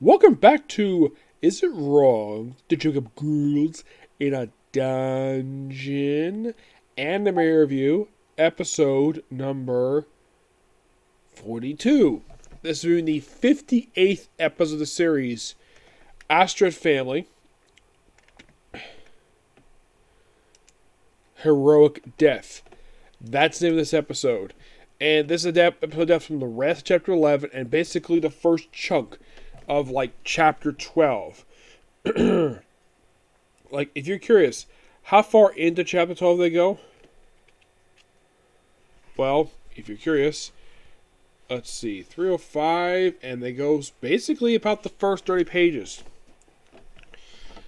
Welcome back to Is It Wrong to Choke Up Girls in a Dungeon? Anime Review, episode number 42. This is the 58th episode of the series, Astrea Family, Heroic Death. That's the name of this episode. And this is episode from the rest of chapter 11 and basically the first chunk of chapter 12. If you're curious, how far into chapter 12 they go? Well, if you're curious, let's see, 305, and they go basically about the first 30 pages.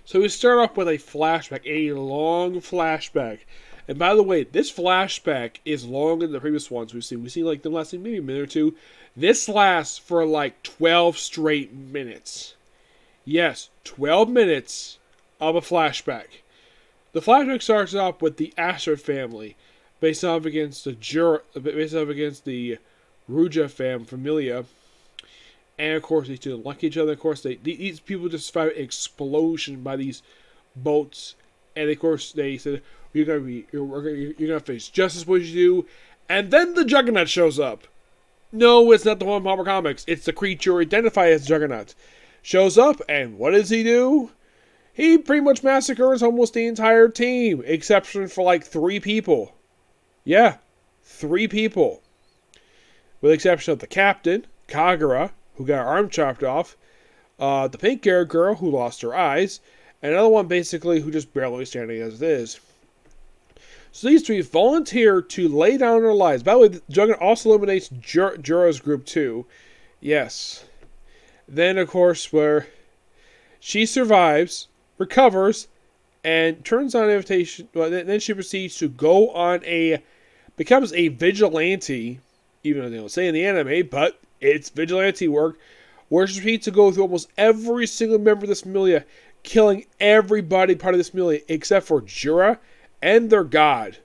So we start off with a flashback, a long flashback. And by the way, this flashback is longer than the previous ones we've seen. We've seen them lasting maybe a minute or two. This lasts for 12 straight minutes. Yes, 12 minutes of a flashback. The flashback starts off with the Astrea family, based off against the Ruja familia. And of course, they didn't like each other. Of course, these people just survived an explosion by these boats. And of course, they said, you're gonna face justice what you do. And then the Juggernaut shows up. No, it's not the one from Marvel Comics. It's the creature identified as Juggernaut. Shows up, and what does he do? He pretty much massacres almost the entire team, except for 3 people. Yeah, 3 people. With the exception of the captain, Kagura, who got her arm chopped off, the pink-haired girl who lost her eyes, and another one basically who just barely standing as it is. So these 3 volunteer to lay down their lives. By the way, Juggernaut also eliminates Jura's group too. Yes. Then, of course, where she survives, recovers, and turns on an invitation. Well, then she proceeds to go on becomes a vigilante, even though they don't say in the anime, but it's vigilante work, where she proceeds to go through almost every single member of this militia, killing everybody part of this militia, except for Jura and their god.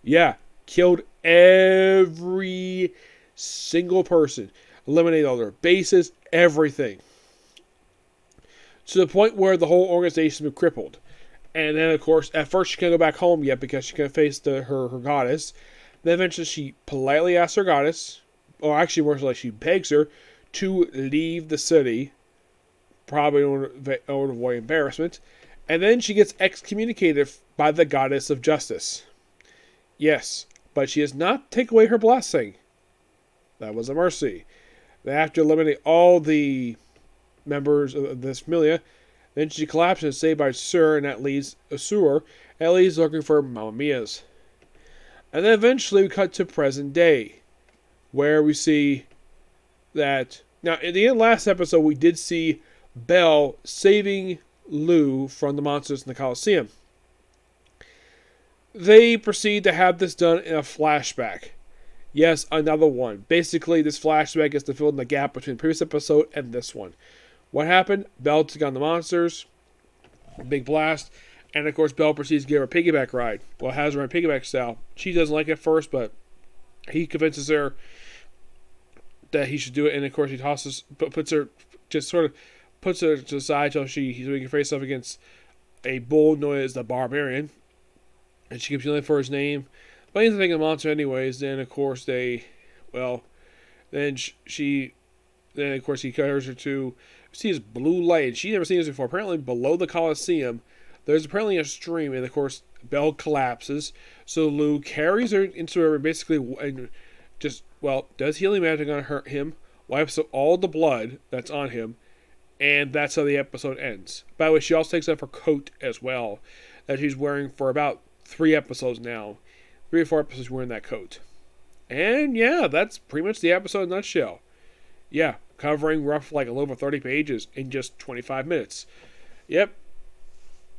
Yeah, killed every single person. Eliminated all their bases, everything. To the point where the whole organization has been crippled. And then, of course, at first she can't go back home yet because she can't face her goddess. Then eventually she politely asks her goddess, or actually more like she begs her, to leave the city. Probably in order to avoid embarrassment. And then she gets excommunicated by the goddess of justice. Yes, but she does not take away her blessing. That was a mercy. Then after eliminating all the members of this militia, then she collapses and is saved by Sir, and that leaves Asur, and leaves looking for Mamma Mia's. And then eventually we cut to present day, where we see that... Now, in the last episode, we did see Belle saving Lou from the monsters in the Colosseum. They proceed to have this done in a flashback. Yes, another one. Basically, this flashback is to fill in the gap between the previous episode and this one. What happened? Belle took on the monsters. Big blast. And of course, Belle proceeds to give her a piggyback ride. Well, has her in piggyback style. She doesn't like it at first, but he convinces her that he should do it. And of course, he puts her to the side until he's doing her face off against a bull known as the Barbarian. And she keeps yelling for his name. But he's thinking the monster anyways. Then, of course, he covers her to see his blue light. And she never seen this before. Apparently, below the Colosseum, there's apparently a stream. And, of course, Belle collapses. So Lou carries her into her and basically does healing magic on him, wipes out all the blood that's on him, and that's how the episode ends. By the way, she also takes off her coat as well, that she's wearing for about 3 episodes now. 3 or 4 episodes wearing that coat. And yeah, that's pretty much the episode in a nutshell. Yeah, covering roughly a little over 30 pages in just 25 minutes. Yep.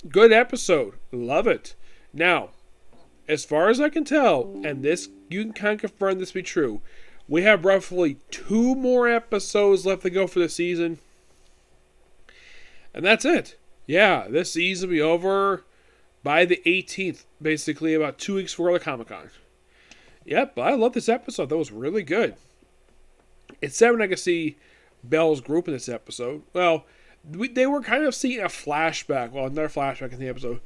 Good episode. Love it. Now, as far as I can tell, and this, you can kind of confirm this to be true, we have roughly 2 more episodes left to go for the season. And that's it. Yeah, this season will be over by the 18th, basically about 2 weeks before the Comic-Con. Yep, I love this episode. That was really good. It's 7 I can see Belle's group in this episode. Well, they were kind of seeing a flashback. Well, another flashback in the episode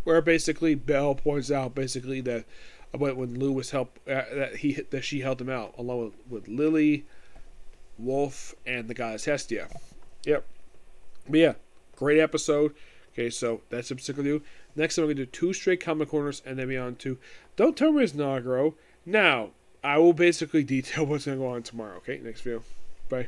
where basically Belle points out basically that about when Lewis helped that she helped him out along with Lily, Wolf, and the goddess Hestia. Yep. But yeah, great episode. Okay, so that's a particular do. Next time we're gonna do 2 straight comic corners and then be on to Don't Tell Me It's Nagro. Now, I will basically detail what's gonna go on tomorrow. Okay, next video. Bye.